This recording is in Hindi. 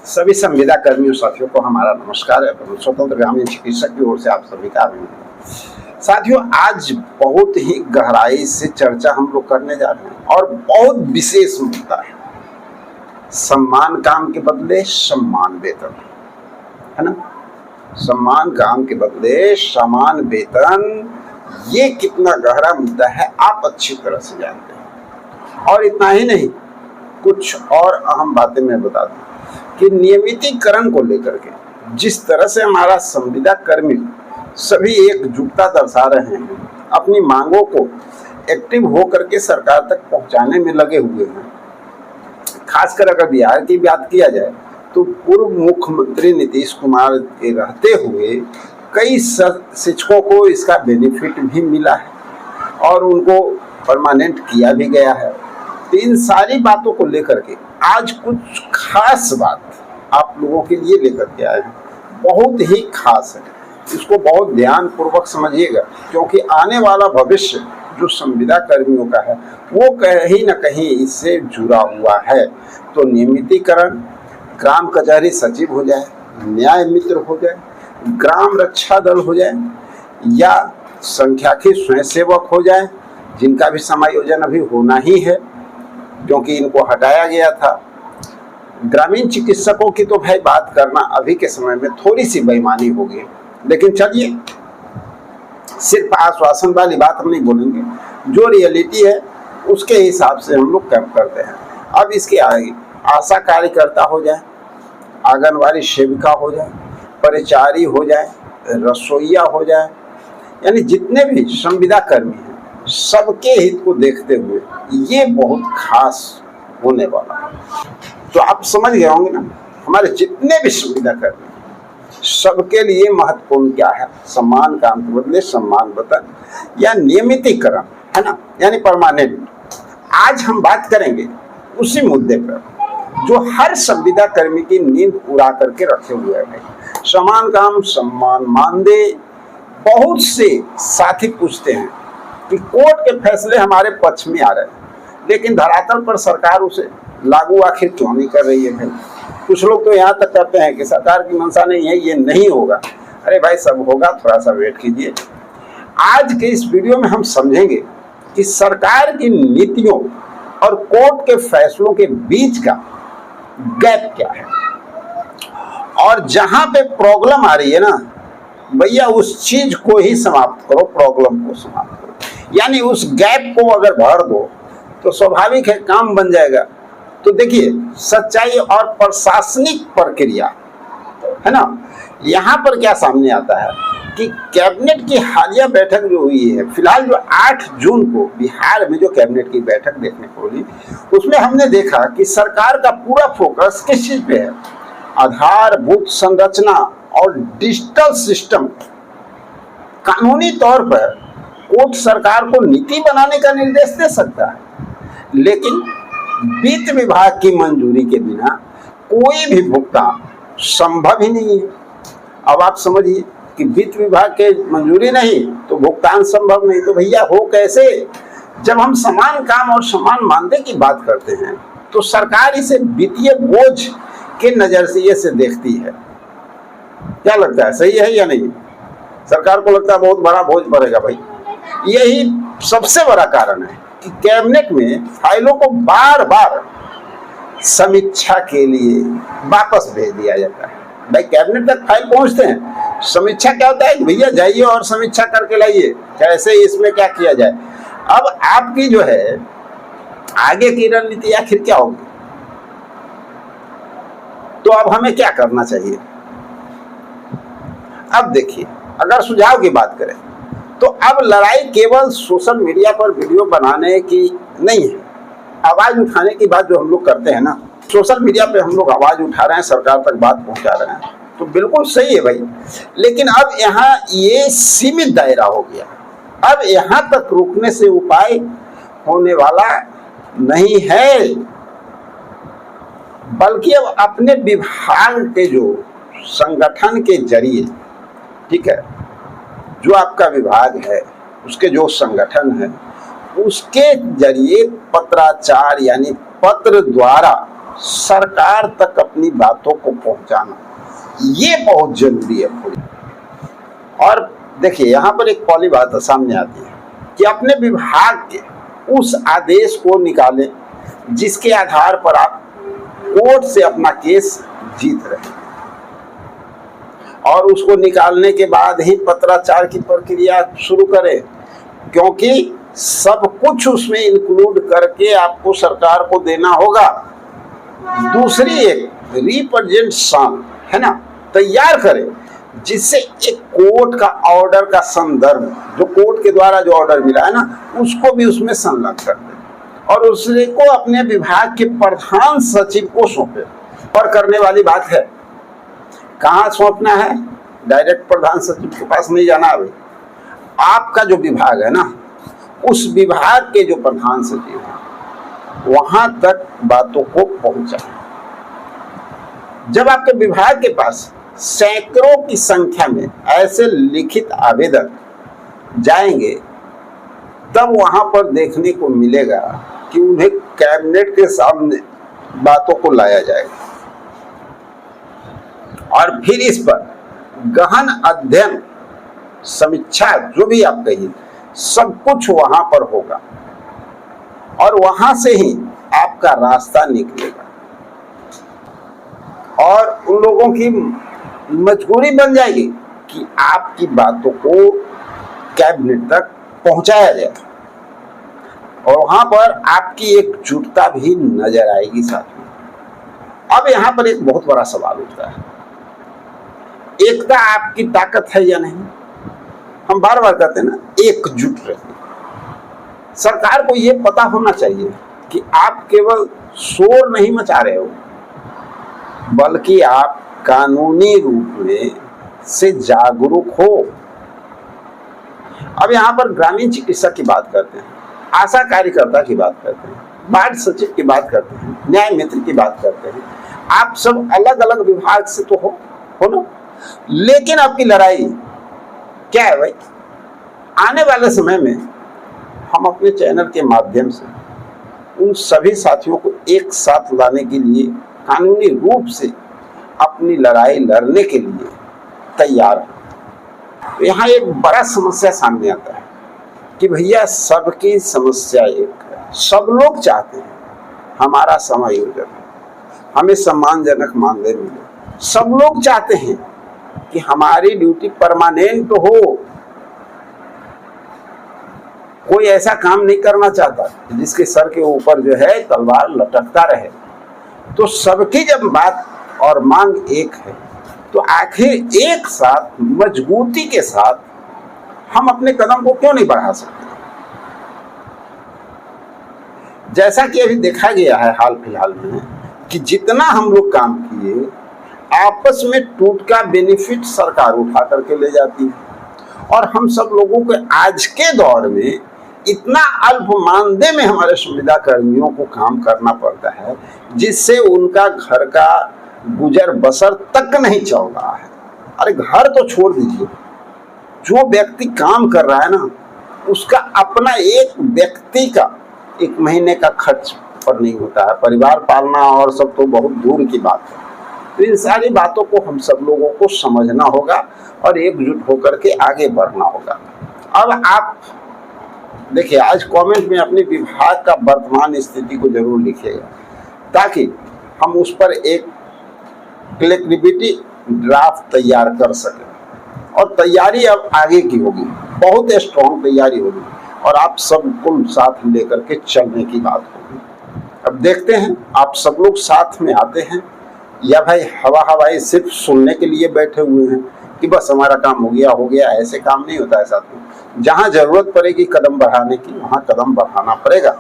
सभी संविदा कर्मियों साथियों को हमारा नमस्कार है। स्वतंत्र ग्रामीण चिकित्सक की ओर से आप सभी का अभिनंदन। साथियों, आज बहुत ही गहराई से चर्चा हम लोग करने जा रहे हैं और बहुत विशेष मुद्दा है। सम्मान काम के बदले सम्मान वेतन, है ना। सम्मान काम के बदले समान वेतन, ये कितना गहरा मुद्दा है आप अच्छी तरह से जानते हैं। और इतना ही नहीं, कुछ और अहम बातें मैं बता दूं कि नियमितीकरण को लेकर के जिस तरह से हमारा संविदा कर्मी सभी एकजुटता दर्शा रहे हैं, अपनी मांगों को एक्टिव होकर के सरकार तक पहुंचाने में लगे हुए हैं। खासकर अगर बिहार की बात किया जाए तो पूर्व मुख्यमंत्री नीतीश कुमार के रहते हुए कई शिक्षकों को इसका बेनिफिट भी मिला है और उनको परमानेंट किया भी गया है। तो इन सारी बातों को लेकर के आज कुछ खास बात आप लोगों के लिए लेकर के आए हैं। बहुत ही खास है, इसको बहुत ध्यान पूर्वक समझिएगा, क्योंकि आने वाला भविष्य जो संविदा कर्मियों का है वो कहीं न कहीं इससे जुड़ा हुआ है। तो नियमितीकरण, ग्राम कचहरी सचिव हो जाए, न्याय मित्र हो जाए, ग्राम रक्षा दल हो जाए या संख्याकी स्वयंसेवक हो जाए, जिनका भी समायोजन अभी होना ही है क्योंकि इनको हटाया गया था। ग्रामीण चिकित्सकों की तो भाई बात करना अभी के समय में थोड़ी सी बेईमानी होगी, लेकिन चलिए सिर्फ आश्वासन वाली बात हम नहीं बोलेंगे, जो रियलिटी है उसके हिसाब से हम लोग काम करते हैं। अब इसके आगे आशा कार्यकर्ता हो जाए, आंगनवाड़ी सेविका हो जाए, परिचारी हो जाए, रसोईया हो जाए, यानी जितने भी संविदा कर्मी हैं सबके हित को देखते हुए ये बहुत खास होने वाला है। तो आप समझ गए होंगे ना, हमारे जितने भी संविदा कर्मी सबके लिए महत्वपूर्ण क्या है, सम्मान काम के बदले सम्मान वेतन या नियमितीकरण, है ना, यानी परमानेंट। आज हम बात करेंगे उसी मुद्दे पर जो हर संविदा कर्मी की नींद उड़ा करके रखे हुए है। समान काम सम्मान मानदेय। बहुत से साथी पूछते हैं कि कोर्ट के फैसले हमारे पक्ष में आ रहे हैं, लेकिन धरातल पर सरकार उसे लागू आखिर क्यों नहीं कर रही है भाई। कुछ लोग तो यहाँ तक कहते हैं कि सरकार की मंशा नहीं है, ये नहीं होगा। अरे भाई, सब होगा, थोड़ा सा वेट कीजिए। आज के इस वीडियो में हम समझेंगे कि सरकार की नीतियों और कोर्ट के फैसलों के बीच का गैप क्या है, और जहां पे प्रॉब्लम आ रही है ना भैया, उस चीज को ही समाप्त करो, प्रॉब्लम को समाप्त करो। यानी उस गैप को अगर भर दो तो स्वाभाविक है काम बन जाएगा। तो देखिए, सच्चाई और प्रशासनिक प्रक्रिया, है ना, यहाँ पर क्या सामने आता है कि कैबिनेट की हालिया बैठक जो हुई है, फिलहाल जो 8 जून को बिहार में जो कैबिनेट की बैठक देखने को मिली, उसमें हमने देखा कि सरकार का पूरा फोकस किस चीज पे है, आधारभूत संरचना और डिजिटल सिस्टम। कानूनी तौर पर कोर्ट सरकार को नीति बनाने का निर्देश दे सकता है, लेकिन वित्त विभाग की मंजूरी के बिना कोई भी भुगतान संभव ही नहीं है। अब आप समझिए कि वित्त विभाग के मंजूरी नहीं तो भुगतान संभव नहीं, तो भैया हो कैसे। जब हम समान काम और समान मानदेय की बात करते हैं तो सरकार इसे वित्तीय बोझ के नजरिए से देखती है। क्या लगता है, सही है या नहीं? सरकार को लगता है बहुत बड़ा बोझ पड़ेगा भाई। यही सबसे बड़ा कारण है कि कैबिनेट में फाइलों को बार बार समीक्षा के लिए वापस भेज दिया जाता है। भाई, कैबिनेट तक फाइल पहुंचते हैं, समीक्षा क्या होता है कि भैया जाइए और समीक्षा करके लाइए, कैसे इसमें क्या किया जाए। अब आपकी जो है आगे की रणनीति आखिर क्या होगी, तो अब हमें क्या करना चाहिए। अब देखिए, अगर सुझाव की बात करें तो अब लड़ाई केवल सोशल मीडिया पर वीडियो बनाने की नहीं है, आवाज उठाने की बात जो हम लोग करते हैं ना, सोशल मीडिया पे हम लोग आवाज उठा रहे हैं, सरकार तक बात पहुंचा रहे हैं, तो बिल्कुल सही है भाई। लेकिन अब यहाँ ये सीमित दायरा हो गया, अब यहाँ तक रुकने से उपाय होने वाला नहीं है, बल्कि अब अपने विभाग के जो संगठन के जरिए, ठीक है, जो आपका विभाग है उसके जो संगठन है उसके जरिए पत्राचार यानी पत्र द्वारा सरकार तक अपनी बातों को पहुंचाना, ये बहुत जरूरी है। और देखिए यहाँ पर एक पहली बात सामने आती है कि अपने विभाग के उस आदेश को निकालें जिसके आधार पर आप कोर्ट से अपना केस जीत रहे हैं, और उसको निकालने के बाद ही पत्राचार की प्रक्रिया शुरू करें, क्योंकि सब कुछ उसमें इंक्लूड करके आपको सरकार को देना होगा। दूसरी एक रिप्रेजेंटेशन है ना, तैयार करें जिससे एक कोर्ट का ऑर्डर का संदर्भ, जो कोर्ट के द्वारा जो ऑर्डर मिला है ना, उसको भी उसमें संलग्न कर दें और उसको को अपने विभाग के प्रधान सचिव को सौंपे। और करने वाली बात है, कहाँ सौंपना है? डायरेक्ट प्रधान सचिव के पास नहीं जाना है। आपका जो विभाग है ना, उस विभाग के जो प्रधान सचिव हैं वहां तक बातों को पहुंचाएं। जब आपके विभाग के पास सैकड़ों की संख्या में ऐसे लिखित आवेदन जाएंगे, तब वहां पर देखने को मिलेगा कि उन्हें कैबिनेट के सामने बातों को लाया जाएगा और फिर इस पर गहन अध्ययन, समीक्षा, जो भी आप कहिए, सब कुछ वहां पर होगा और वहां से ही आपका रास्ता निकलेगा। और उन लोगों की मजबूरी बन जाएगी कि आपकी बातों को कैबिनेट तक पहुंचाया जाए, और वहां पर आपकी एकजुटता भी नजर आएगी साथ में। अब यहां पर एक बहुत बड़ा सवाल उठता है, एकता आपकी ताकत है या नहीं? हम बार बार कहते हैं ना, एकजुट रहिए। सरकार को यह पता होना चाहिए कि आप केवल शोर नहीं मचा रहे हो, बल्कि आप कानूनी रूप में से जागरूक हो। अब यहाँ पर ग्रामीण चिकित्सक की बात करते हैं, आशा कार्यकर्ता की बात करते हैं, वार्ड सचिव की बात करते हैं, न्याय मित्र की बात करते हैं। आप सब अलग अलग विभाग से तो हो ना, लेकिन आपकी लड़ाई क्या है भाई? आने वाले समय में हम अपने चैनल के माध्यम से उन सभी साथियों को एक साथ लाने के लिए कानूनी रूप से अपनी लड़ाई लड़ने के लिए तैयार हैं। तो यहाँ एक बड़ा समस्या सामने आता है कि भैया सबकी समस्या एक है, सब लोग चाहते हैं हमारा समायोजन है, हमें सम्मानजनक मानदेय मिले, सब लोग चाहते हैं कि हमारी ड्यूटी परमानेंट हो। कोई ऐसा काम नहीं करना चाहता जिसके सर के ऊपर जो है तलवार लटकता रहे। तो सबकी जब बात और मांग एक है, तो आखिर एक साथ मजबूती के साथ हम अपने कदम को क्यों नहीं बढ़ा सकते? जैसा कि अभी देखा गया है हाल फिलहाल में कि जितना हम लोग काम किए, आपस में टूट का बेनिफिट सरकार उठा करके ले जाती है, और हम सब लोगों को आज के दौर में इतना अल्प मानदेय में हमारे संविदा कर्मियों को काम करना पड़ता है, जिससे उनका घर का गुजर बसर तक नहीं चल रहा है। अरे घर तो छोड़ दीजिए, जो व्यक्ति काम कर रहा है ना, उसका अपना एक व्यक्ति का एक महीने का खर्च पर नहीं होता है। परिवार पालना और सब तो बहुत दूर की बात है। तो इन सारी बातों को हम सब लोगों को समझना होगा और एकजुट होकर के आगे बढ़ना होगा। अब आप देखिए, आज कमेंट में अपने विभाग का वर्तमान स्थिति को जरूर लिखिएगा, ताकि हम उस पर एक कलेक्टिविटी ड्राफ्ट तैयार कर सकें। और तैयारी अब आगे की होगी, बहुत स्ट्रॉन्ग तैयारी होगी, और आप सबको साथ लेकर के चलने की बात होगी। अब देखते हैं आप सब लोग साथ में आते हैं या भाई हवाई सिर्फ सुनने के लिए बैठे हुए हैं कि बस हमारा काम हो गया। ऐसे काम नहीं होता है साथियों। जहां जरूरत पड़ेगी कदम बढ़ाने की, वहां कदम बढ़ाना पड़ेगा।